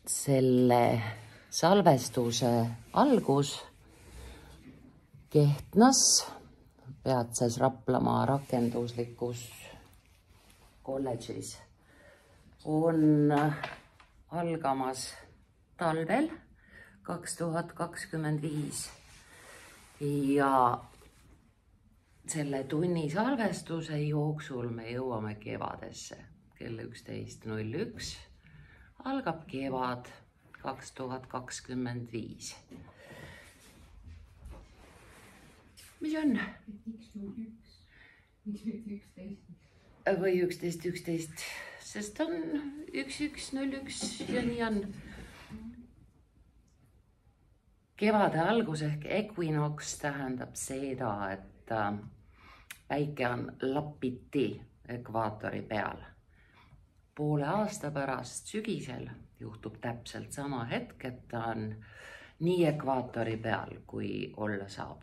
selle salvestuse algus Kehtnas peatses Raplamaa rakenduslikus kolledžis on algamas talvel 2025 ja selle tunni salvestuse jooksul me jõuame kevadesse. Kell 11.01 algab kevad 2025. Mis on? Või 11.11, sest on 11.01 ja nii on. Kevade algus ehk equinox tähendab seda, et päike on lapiti ekvaatori peal. Poole aasta pärast sügisel juhtub täpselt sama hetk, et ta on nii ekvaatori peal, kui olla saab.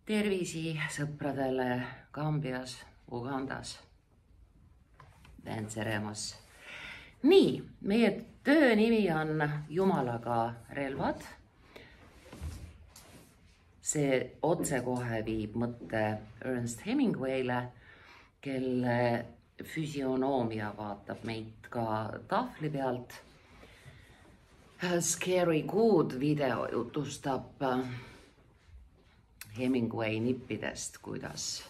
Tervisi sõpradele Gambias, Ugandas, Venseremas. Nii, meie töö nimi on Jumalaga relvad. See otsekohe viib mõtte Ernest Hemingway'le, kelle füsionoomia vaatab meid ka tahvli pealt. Scary Good video jutustab Hemingway nippidest, kuidas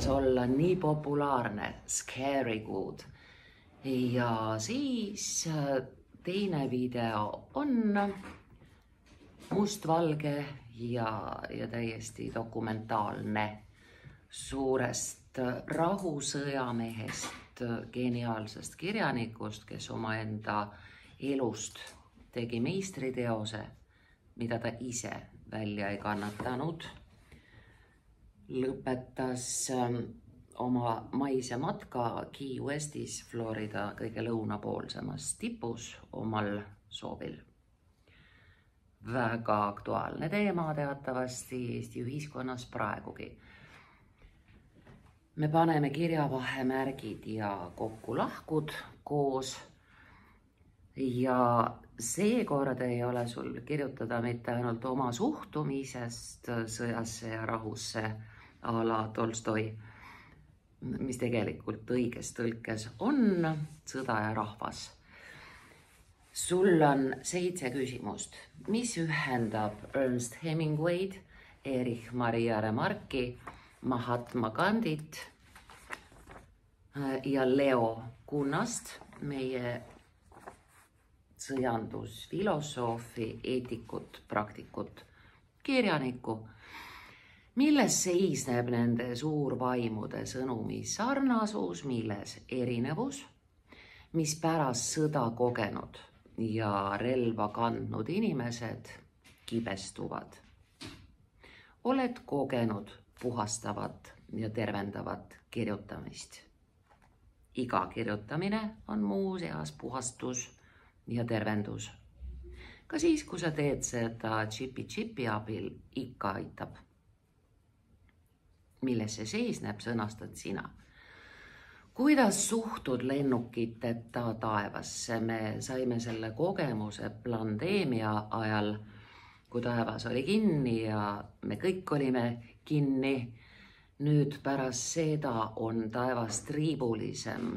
olla nii populaarne, Scary Good. Ja siis teine video on mustvalge ja täiesti dokumentaalne suurest rahusõjamehest, geniaalsest kirjanikust, kes omaenda elust tegi meistriteose, mida ta ise välja ei kannatanud. Lõpetas oma maise matka Key Westis, Florida kõige lõunapoolsemas tipus omal soovil. Väga aktuaalne teema teatavasti Eesti ühiskonnas praegugi. Me paneme kirjavahemärgid ja kokkulahkud koos ja seekord ei ole sul kirjutada mitte ainult oma suhtumisest sõjasse ja rahusse a la Tolstoi, mis tegelikult õiges tõlkes on sõda ja rahvas. Sul on 7 küsimust, mis ühendab Ernest Hemingway'd, Erich Maria Remarque'i, Mahatma Gandhit ja Leo Kunnast, meie sõjandusfilosoofi, eetikut, praktikut, kirjanikku. Milles seisneb nende suurvaimude sõnumi sarnasus, milles erinevus, mis pärast sõda kogenud ja relva kandnud inimesed kibestuvad. Oled kogenud puhastavat ja tervendavat kirjutamist. Iga kirjutamine on muuseas puhastus ja tervendus. Ka siis, kui sa teed seda chipi abil, ikka aitab. Milles see seisneb, sõnastad sina. Kuidas suhtud lennukiteta taevasse? Me saime selle kogemuse pandeemia ajal, kui taevas oli kinni ja me kõik olime kinni. Nüüd pärast seda on taevas triibulisem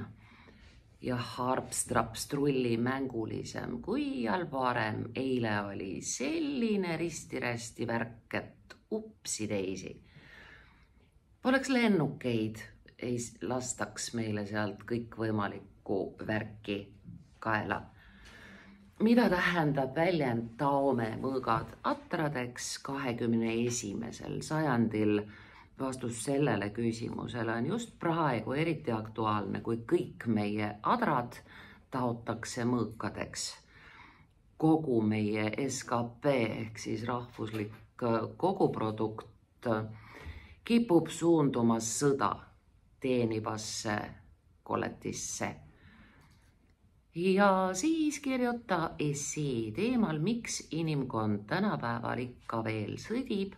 ja harpstrapstrulli mängulisem kui iial varem. Eile oli selline risti-rästi värk, et upsi teisi. Poleks lennukeid, ei lastaks meile sealt kõikvõimalikku värki kaela. Mida tähendab väljend taome mõõgad atradeks 21. sajandil? Vastus sellele küsimusele on just praegu eriti aktuaalne, kui kõik meie adrad taotakse mõõkadeks. Kogu meie SKP ehk siis rahvuslik koguprodukt kipub suundumas sõda teenivasse kolletisse. Ja siis kirjuta essii teemal, miks inimkond tänapäeval ikka veel sõdib,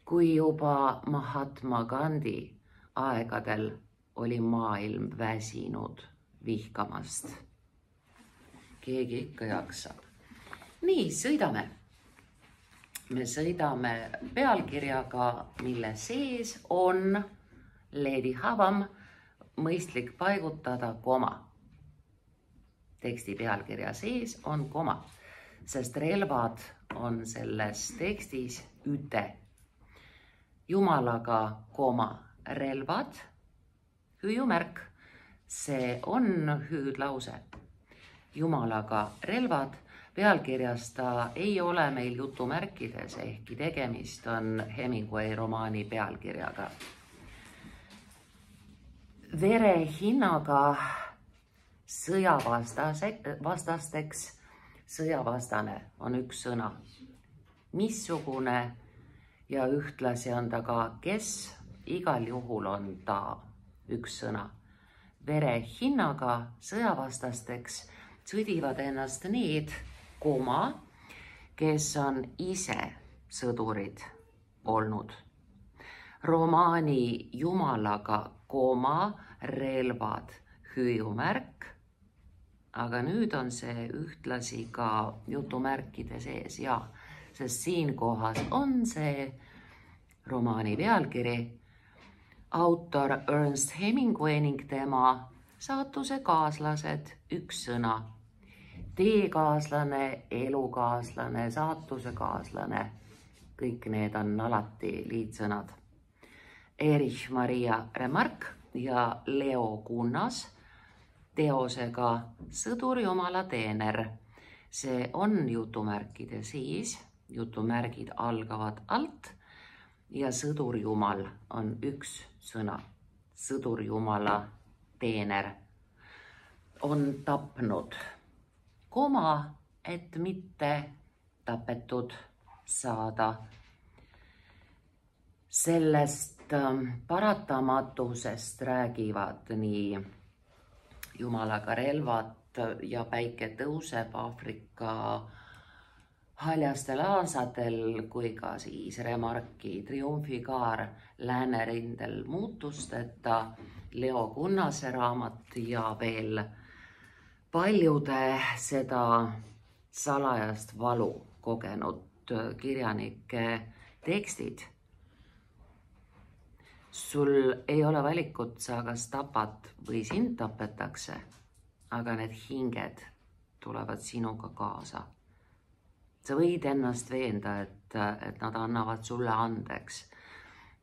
kui juba Mahatma Gandhi aegadel oli maailm väsinud vihkamast. keegi ikka jaksab. Nii, sõidame. Me sõidame pealkirjaga, mille sees on leedihavam, mõistlik paigutada koma. Teksti pealkirja sees on koma, sest relvad on selles tekstis üte. Jumalaga koma relvad, hüüumärk, see on hüüdlause. Jumalaga relvad, pealkirjas ta ei ole meil jutumärkides, ehkki tegemist on Hemingway romaani pealkirjaga. Verehinnaga sõjavastasteks, sõjavastane on üks sõna. Missugune ja ühtlasi on ta ka kes, igal juhul on ta üks sõna. Verehinnaga sõjavastasteks sõdivad ennast need koma, kes on ise sõdurid olnud. Romaani Jumalaga koma relvad hüüumärk, aga nüüd on see ühtlasi ka jutumärkide sees ja, sest siin kohas on see romaani pealkiri, autor Ernest Hemingway ning tema saatuse kaaslased, üks sõna. Teekaaslane, elukaaslane, saatuse kaaslane, kõik need on alati liitsõnad. Erich Maria Remarque ja Leo Kunnas teosega Sõdur Jumala teener. See on jutumärkide siis, jutumärgid algavad alt ja Sõdur Jumal on üks sõna. Sõdur Jumala teener on tapnud koma, et mitte tapetud saada. Sellest paratamatusest räägivad nii Jumalaga relvad ja päike tõuseb Aafrika haljastel aasadel kui ka siis Remarque'i triumfikaar läänerindel muutusteta, Leo Kunnase raamat ja veel paljude seda salajast valu kogenud kirjanike tekstid. Sul ei ole valikut, sa kas tapad või sind tapetakse, aga need hinged tulevad sinuga kaasa. Sa võid ennast veenda, et nad annavad sulle andeks.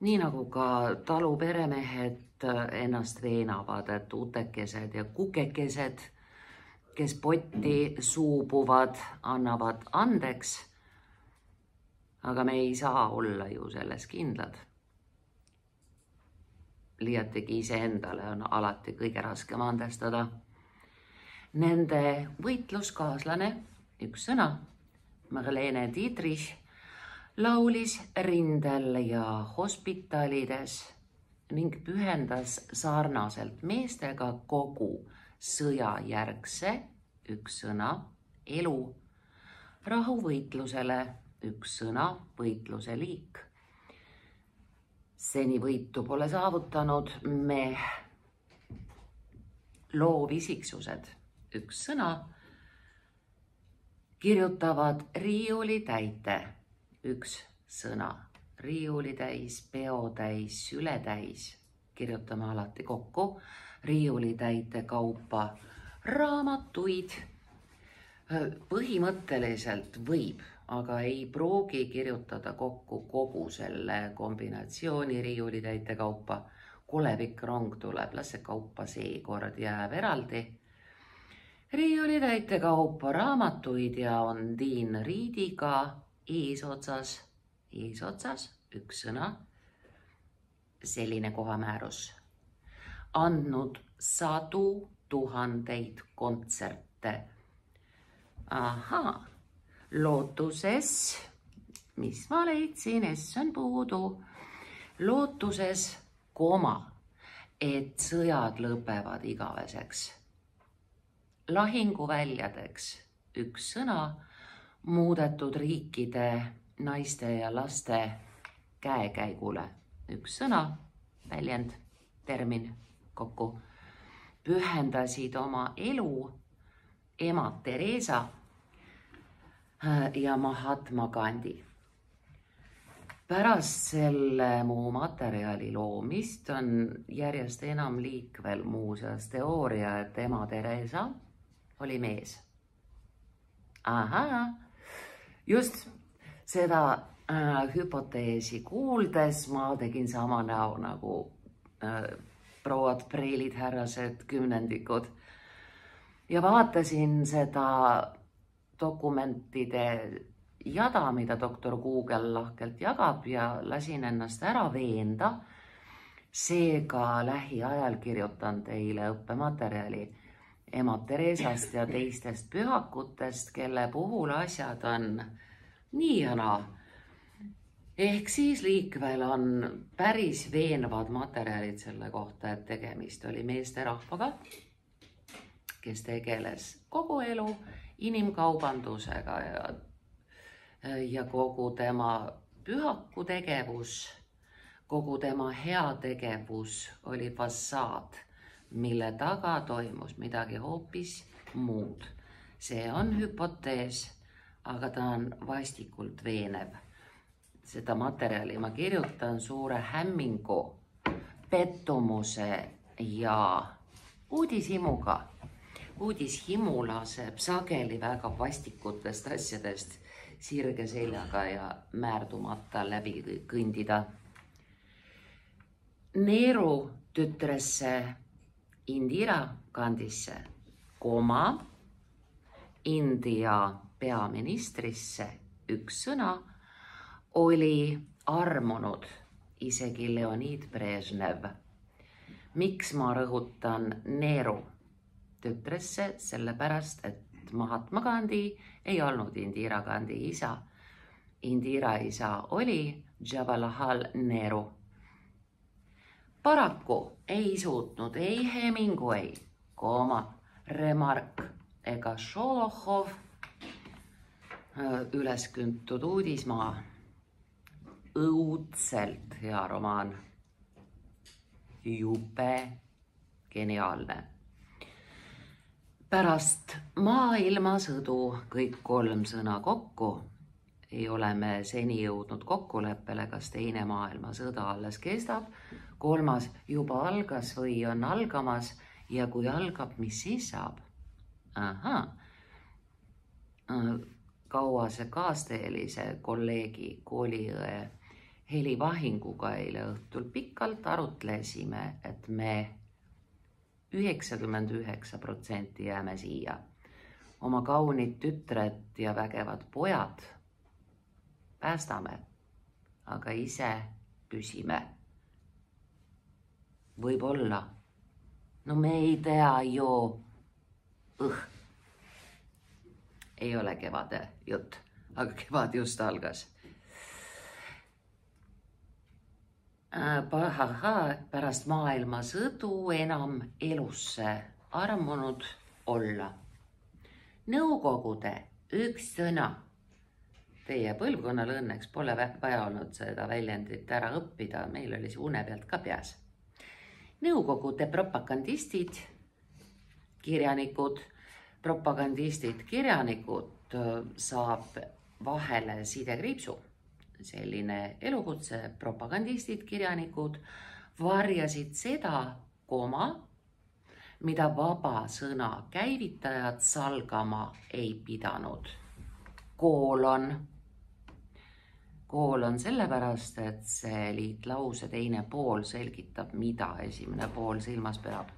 Nii nagu ka taluperemehed ennast veenavad, et utekesed ja kukekesed, kes potti suubuvad, annavad andeks. Aga me ei saa olla ju selles kindlad. Liiatigi iseendale on alati kõige raskem andestada. Nende võitluskaaslane, üks sõna, Marlene Dietrich, laulis rindel ja hospitalides ning pühendas sarnaselt meestega kogu sõjajärgse, üks sõna, elu, rahuvõitlusele, üks sõna, võitluse liik. Seni võitu pole saavutanud me loovisiksused, üks sõna, kirjutavad riiulitäite, üks sõna, riiulitäis, peotäis, sületäis, kirjutame alati kokku, riiulitäite kaupa raamatuid. Põhimõtteliselt võib, aga ei pruugi kirjutada kokku kogu selle kombinatsiooni riiulitäite kaupa. Kolevik rong tuleb, las see kaupa seekord jääb eraldi. Riiulitäite kaupa raamatuid ja on Dean Reediga eesotsas, üks sõna, selline kohamäärus. Andnud 100 000 kontserte. Ahaa, lootuses, mis ma leidsin, on puudu, lootuses koma, et sõjad lõpevad igaveseks. Lahinguväljadeks, üks sõna, muudetud riikide, naiste ja laste käekäigule, üks sõna, väljend, termin kokku, pühendasid oma elu ema Theresa ja Mahatma Gandhi. Pärast selle muu materjali loomist on järjest enam liikvel muuseas teooria, et ema Theresa oli mees. Ahaa, just seda hüpoteesi kuuldes ma tegin sama näo nagu prouad, preilid, härrased, kümnendikud ja vaatasin seda dokumentide jada, mida doktor Google lahkelt jagab ja lasin ennast ära veenda. Seega lähiajal kirjutan teile õppematerjali ema Theresast ja teistest pühakutest, kelle puhul asjad on nii ja naa. Ehk siis liikvel on päris veenvad materjalid selle kohta, et tegemist oli meesterahvaga, kes tegeles kogu elu inimkaubandusega ja kogu tema pühaku tegevus, kogu tema heategevus oli fassaad, mille taga toimus midagi hoopis muud. See on hüpotees, aga ta on vastikult veenev. Seda materjali ma kirjutan suure hämmingu, pettumuse ja uudishimuga. Uudishimu laseb sageli väga vastikutest asjadest sirge seljaga ja määrdumata läbi kõndida. Nehru tütresse Indira Gandhisse, India peaministrisse üks sõna oli armunud isegi Leonid Brežnev. Miks ma rõhutan Nehru tütresse? Sellepärast, et Mahatma Gandhi ei olnud Indira Gandhi isa. Indira isa oli Jawaharlal Nehru. Paraku ei suutnud ei Hemingway, Remarque ega Šolokhov üles küntud uudismaa. Õudselt hea romaan. Jube geniaalne. Pärast maailmasõdu kõik kolm sõna kokku ei ole me seni jõudnud kokkuleppele, kas teine maailmasõda alles kestab, kolmas juba algas või on algamas ja kui algab, mis siis saab? Kauase kaasteelise kolleegi kooliõe Heli Vahinguga eile õhtul pikalt arutlesime, et me 99% jääme siia. Oma kaunid tütred ja vägevad pojad päästame, aga ise püsime. Võib-olla. No me ei tea ju. Ei ole kevade jutt, aga kevad just algas. Pärast maailmasõdu enam elusse armunud olla. Nõukogude üks sõna. Teie põlvkonnal õnneks pole vaja olnud seda väljendit ära õppida, meil oli see une pealt ka peas. Nõukogude propagandistid, kirjanikud saab vahele sidekriipsu. Selline elukutse, propagandistid, kirjanikud varjasid seda, mida vaba sõna käivitajad salgama ei pidanud. Koolon sellepärast, et see liitlause teine pool selgitab, mida esimene pool silmas peab.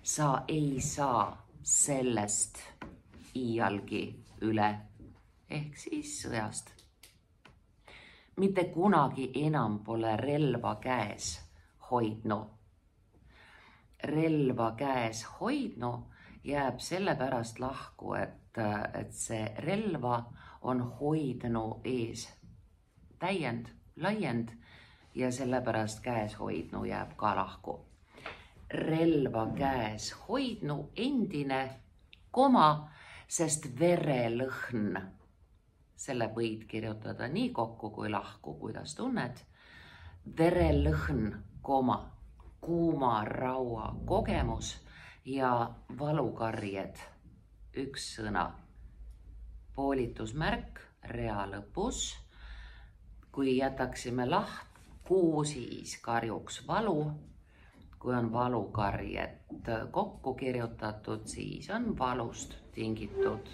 Sa ei saa sellest iialgi üle ehk siis sõjast. Mitte kunagi enam pole relva käes hoidnu. Relva käes hoidnu jääb sellepärast lahku, et see relva on hoidnu ees. Täiend, laiend ja sellepärast käes hoidnu jääb ka lahku. Relva käes hoidnu endine, sest verelõhn. Selle võid kirjutada nii kokku kui lahku, kuidas tunned. Verelõhn, kuuma raua kogemus ja valukarjed üks sõna. Poolitusmärk rea lõpus. Kui jätaksime lahku, siis karjuks valu. Kui on valukarjed kokku kirjutatud, siis on valust tingitud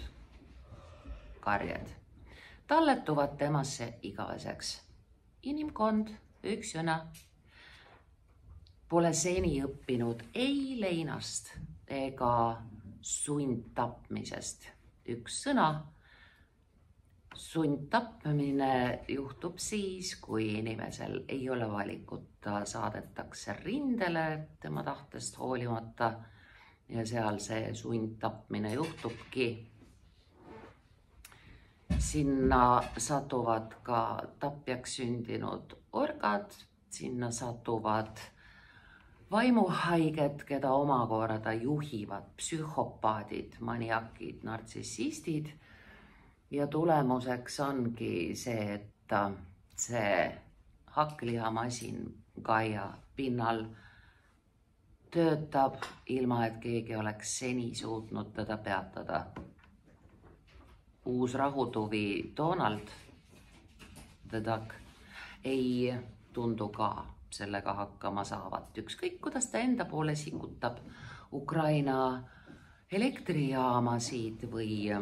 karjed. Talletuvad temasse igaveseks. Inimkond, üks sõna. Pole seni õppinud ei leinast ega sundtapmisest. Üks sõna. Sundtapmine juhtub siis, kui inimesel ei ole valikut, ta saadetakse rindele tema tahtest hoolimata ja seal see sundtapmine juhtubki. Sinna satuvad ka tapjaks sündinud orgad, sinna satuvad vaimuhaiged, keda omakorda juhivad psühhopaadid, maniakid, nartsissistid. Ja tulemuseks ongi see, et see hakklihamasin Gaia pinnal töötab ilma, et keegi oleks seni suutnud teda peatada. Uus rahutuvi Donald the Duck ei tundu ka sellega hakkama saavat. Ükskõik, kuidas ta enda poole sikutab Ukraina elektrijaamasid või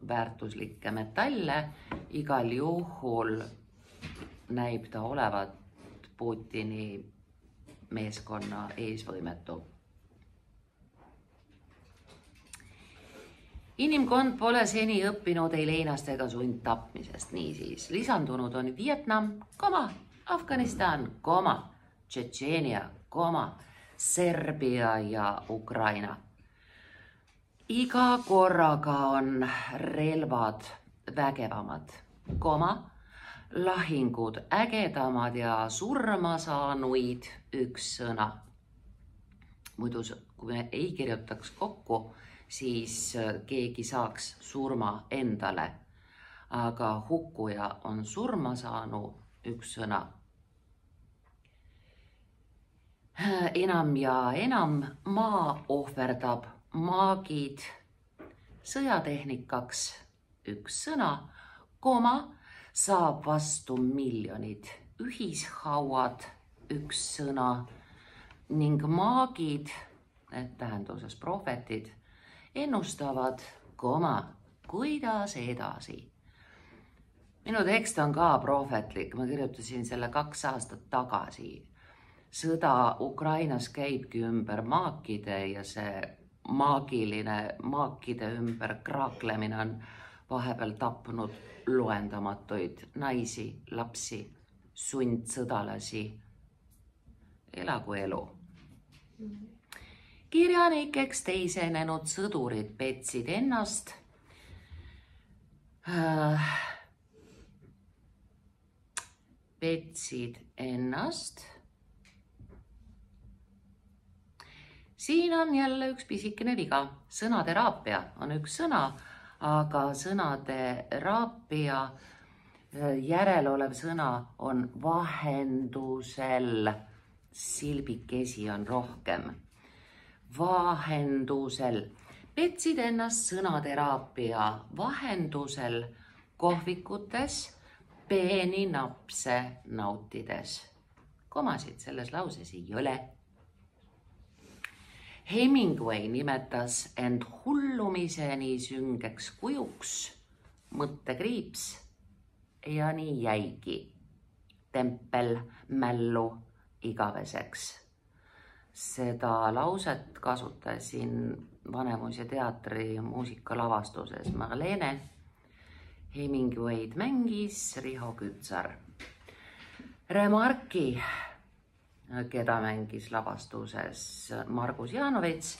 väärtuslikke metalle, igal juhul näib ta olevat Putini meeskonna eesvõimetu. Inimkond pole seni õppinud ei leinast ega sundtapmisest. Niisiis, lisandunud on Vietnam, Afganistan, Tšetšeenia, Serbia ja Ukraina. Iga korraga on relvad vägevamad, lahingud ägedamad ja surma saanuid üks sõna. Muidu, kui me ei kirjutaks kokku, siis keegi saaks surma endale, aga hukkuja on surma saanu üks sõna. Enam ja enam maa ohverdab maagid sõjatehnikaks üks sõna, saab vastu miljonid ühishauad üks sõna ning maagid, tähenduses prohvetid, ennustavad, kuidas edasi. Minu tekst on ka prohvetlik, ma kirjutasin selle 2 aastat tagasi. Sõda Ukrainas käibki ümber maakide ja see maagiline maakide ümber kraaklemine on vahepeal tapnud loendamatuid naisi, lapsi, sundsõdalasi. Elagu elu. Kirjanikeks teisenenud sõdurid petsid ennast. Siin on jälle üks pisikene viga. Sõnateraapia on üks sõna, aga sõnateraapia järel olev sõna on vahendusel. Silbikesi on rohkem. Vahendusel. Petsid ennast sõnateraapia vahendusel kohvikutes peeni napse nautides. Komasid selles lauses ei ole. Hemingway nimetas end hullumiseni süngeks kujuks, mõttekriips ja nii jäigi. Tempel mällu igaveseks. Seda lauset kasutasin Vanemuise teatri muusikalavastuses Marlene. Hemingway'd mängis Riho Kütsar. Remarki, keda mängis lavastuses Margus Jaanovets.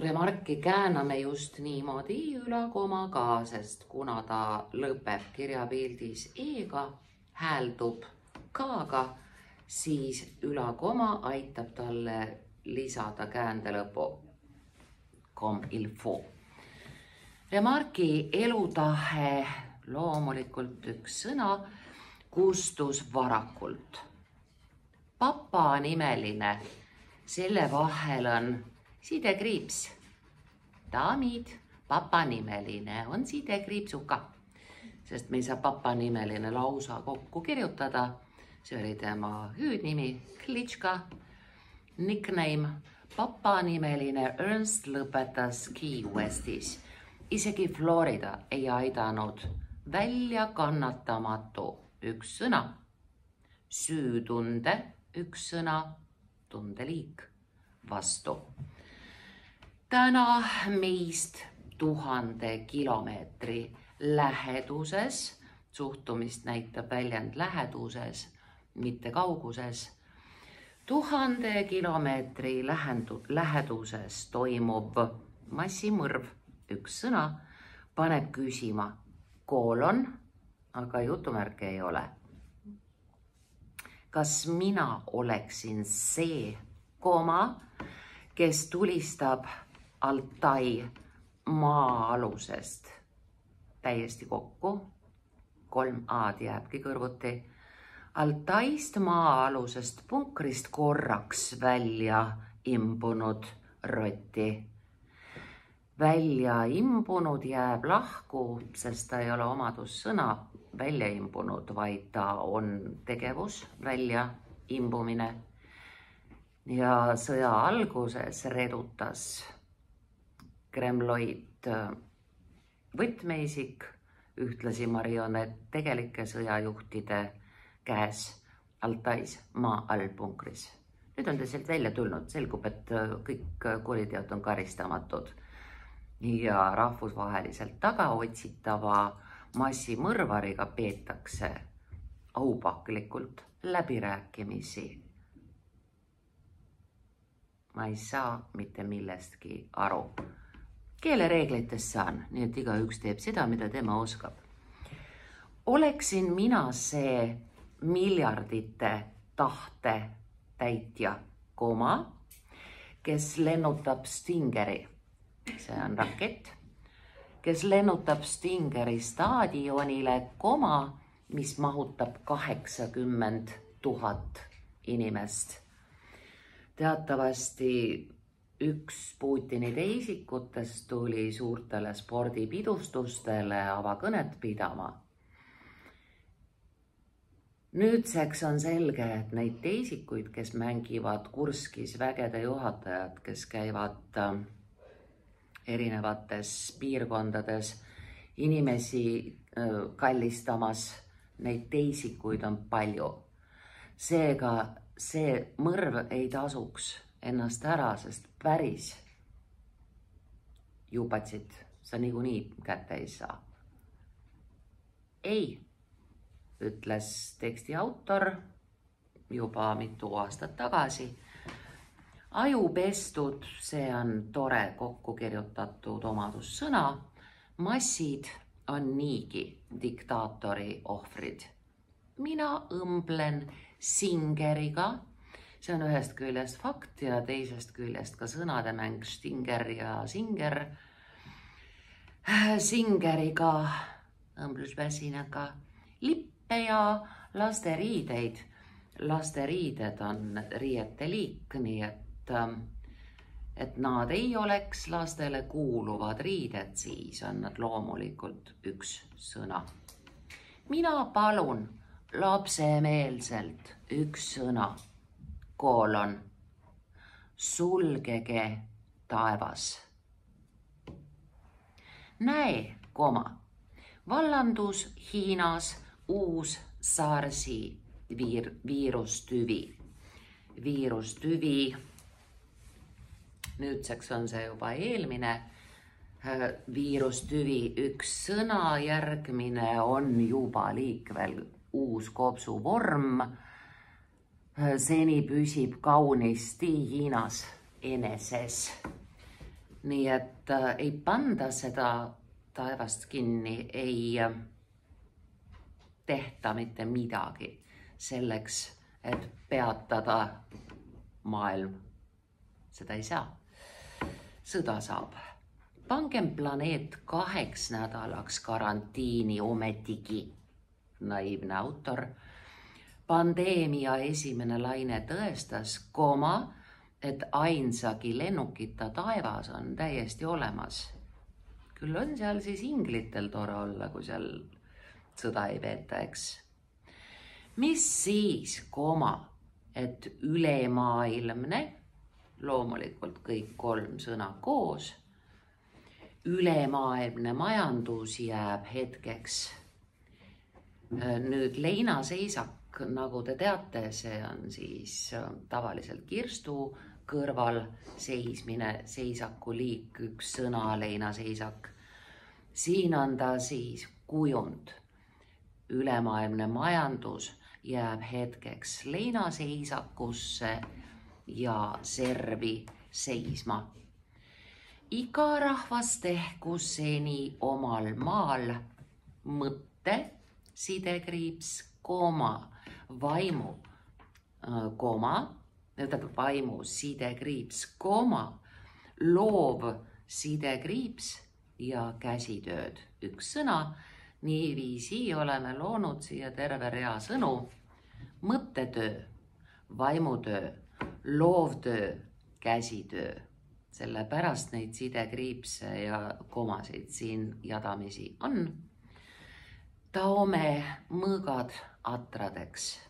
Remarki kääname just niimoodi ülakomaga, sest kuna ta lõpeb kirjapildis E-ga, hääldub K-ga, siis ülakoma aitab talle lisada käändelõpu. Comme il faut. Remarki elutahe, loomulikult üks sõna, kustus varakult. Papa nimeline, selle vahel on sidekriips. daamid, papanimeline on sidekriipsuka, sest me ei saa papanimeline lausa kokku kirjutada. See oli tema hüüdnimi, Klitška, nickname. Papanimeline Ernst lõpetas Key Westis. Isegi Florida ei aidanud, välja kannatamatu üks sõna, süütunde üks sõna, tundeliik vastu. Täna meist 1000 kilomeetri läheduses, suhtumist näitab väljend läheduses, mitte kauguses. 1000 kilomeetri läheduses toimub massimõrv, üks sõna, paneb küsima koolon, aga jutumärke ei ole. Kas mina oleksin see koma, kes tulistab Altai maa-alusest täiesti kokku, 3 A-d jääbki kõrvuti, Altaist maa-alusest punkrist korraks välja imbunud rotti. Välja imbunud jääb lahku, sest ta ei ole omadussõna välja imbunud, vaid ta on tegevus, välja imbumine. Ja sõja alguses redutas Kremloid võtmeisik, ühtlasi marionett tegelike sõjajuhtide käes Altais maa all punkris. Nüüd on ta sealt välja tulnud, selgub, et kõik kuriteod on karistamatud ja rahvusvaheliselt tagaotsitava massimõrvariga peetakse aupaklikult läbirääkimisi. Ma ei saa mitte millestki aru. Keelereeglitest saan, nii et igaüks teeb seda, mida tema oskab. Oleksin mina see miljardite tahte täitja koma, kes lennutab Stingeri, see on rakett, kes lennutab Stingeri staadionile koma, mis mahutab 80 000 inimest. Teatavasti üks Putini teisikutest tuli suurtele spordipidustustele avakõnet pidama. Nüüdseks on selge, et neid teisikuid, kes mängivad Kurskis vägede juhatajad, kes käivad erinevates piirkondades inimesi kallistamas, neid teisikuid on palju. Seega see mõrv ei tasuks ennast ära, sest päris jupatsid sa niikuinii kätte ei saa. Ei, ütles teksti autor juba mitu aastat tagasi. Ajupestud, see on tore kokku kirjutatud omadussõna. Massid on niigi diktaatori ohvrid. Mina õmblen Singeriga. See on ühest küljest fakt ja teisest küljest ka sõnademäng Stinger ja Singer. Singeriga, õmblusväsinaga, lippe ja lasteriideid. Lasteriided on riiete liik, nii et nad ei oleks lastele kuuluvad riided, siis on nad loomulikult üks sõna. Mina palun lapsemeelselt üks sõna, koolon, sulgege taevas. Näe, koma, vallandus Hiinas uus SARS-i viirustüvi. Viirustüvi, nüüdseks on see juba eelmine viirustüvi üks sõna, järgmine on juba liikvel uus kopsuvorm. Seni püsib kaunisti Hiinas eneses. Nii et ei panda seda taevast kinni, ei tehta mitte midagi selleks, et peatada maailm. Seda ei saa. Sõda saab. Pangem planeet 2 nädalaks karantiini ometigi. Naiivne autor. Pandeemia esimene laine tõestas, et ainsagi lennukita taevas on täiesti olemas. Küll on seal siis inglitel tore olla, kui seal sõda ei peeta, eks. Mis siis, et ülemaailmne, loomulikult kõik 3 sõna koos, ülemaailmne majandus jääb hetkeks. Nüüd leinaseisak, nagu te teate, see on siis tavaliselt kirstu kõrval seismine, seisaku liik, 1 sõna, leinaseisak. Siin on ta siis kujund. Ülemaailmne majandus jääb hetkeks leinaseisakusse ja servi seisma. Iga rahvas tehku seni omal maal mõtte, sidekriips, vaimu, vaimu, sidekriips, loov, sidekriips ja käsitööd. 1 sõna, niiviisi oleme loonud siia terve rea sõnu. Mõttetöö, vaimutöö, loovtöö, käsitöö. Sellepärast neid sidekriipse ja komasid siin jadamisi on. Taome mõõgad atradeks.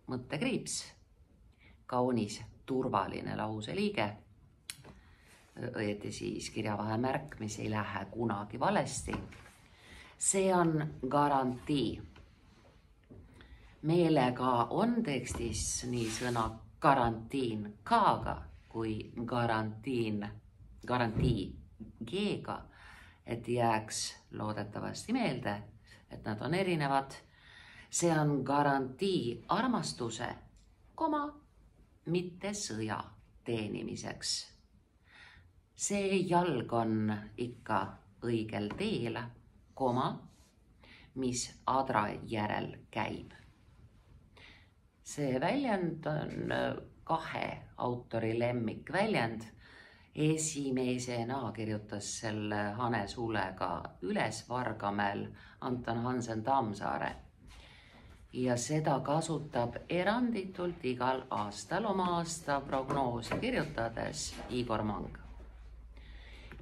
Mõttekriips, kaunis turvaline lauseliige. Õieti siis kirjavahemärk, mis ei lähe kunagi valesti. See on garantii. Meelega on tekstis nii sõna karantiin K-ga kui garantii G-ga, et jääks loodetavasti meelde, et nad on erinevad. See on garantii armastuse, mitte sõja teenimiseks. See jalg on ikka õigel teel, mis adra järel käib. See väljend on 2 autori lemmikväljend. Esimesena kirjutas selle Hane Sulega üles Vargamäel Anton Hansen Tammsaare. Ja seda kasutab eranditult igal aastal oma aasta prognoosi kirjutades Igor Mang.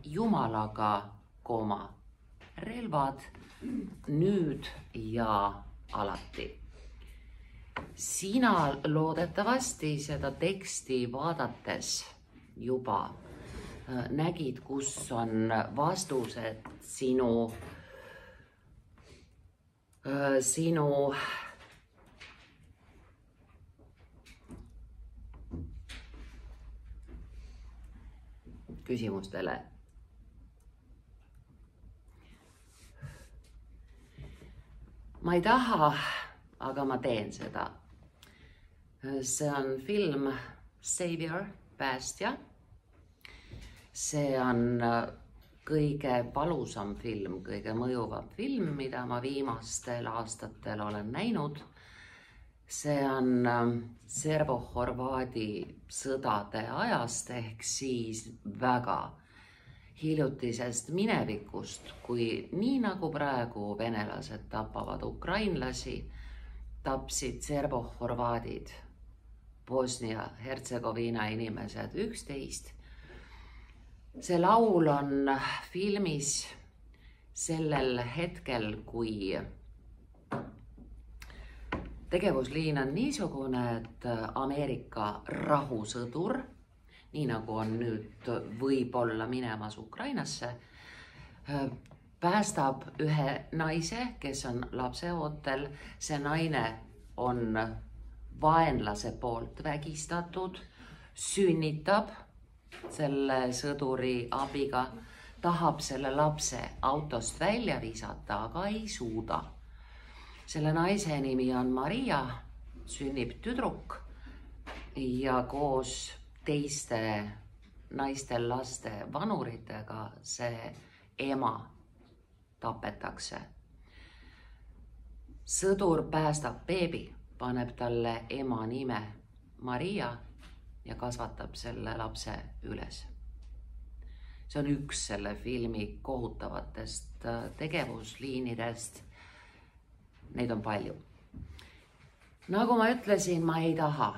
Jumalaga, relvad nüüd ja alati. Sina loodetavasti seda teksti vaadates juba nägid, kus on vastused sinu küsimustele. Ma ei taha, aga ma teen seda. See on film Savior, päästja. See on kõige valusam film, kõige mõjuvam film, mida ma viimastel aastatel olen näinud. See on servo-horvaadi sõdade ajast ehk siis väga hiljutisest minevikust, kui nii nagu praegu venelased tapavad ukrainlasi, tapsid servo-horvaadid, Bosnia-Hertsegoviina inimesed 11. See laul on filmis sellel hetkel, kui tegevusliin on niisugune, et Ameerika rahusõdur, nii nagu on nüüd võib-olla minemas Ukrainasse, päästab ühe naise, kes on lapseootel. See naine on vaenlase poolt vägistatud, sünnitab selle sõduri abiga, tahab selle lapse autost välja visata, aga ei suuda. Selle naise nimi on Maria, sünnib tüdruk ja koos teiste naistel laste vanuritega see ema tapetakse. Sõdur päästab beebi, paneb talle ema nime Maria ja kasvatab selle lapse üles. See on üks selle filmi kohutavatest tegevusliinidest. Neid on palju. Nagu ma ütlesin, ma ei taha,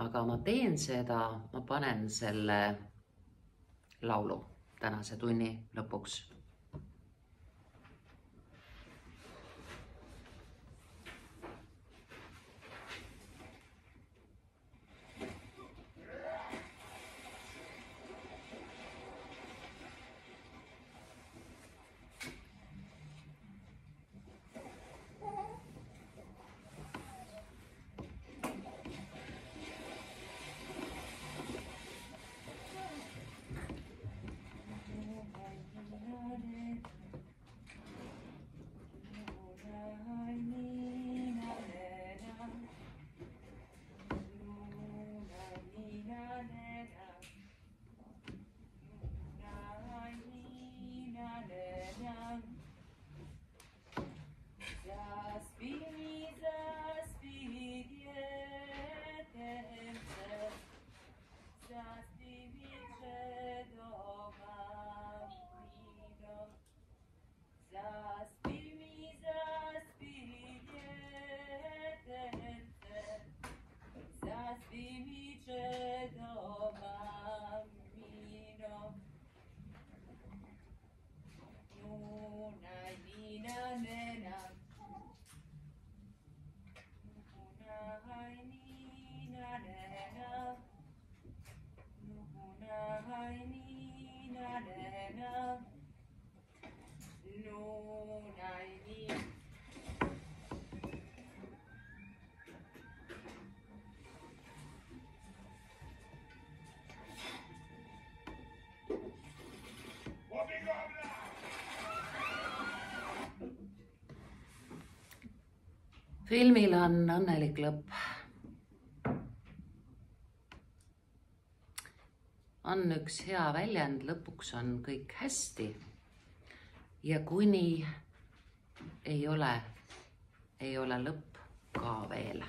aga ma teen seda, ma panen selle laulu tänase tunni lõpuks. Filmil on õnnelik lõpp. On üks hea väljend, lõpuks on kõik hästi. Ja kuni ei ole lõpp ka veel.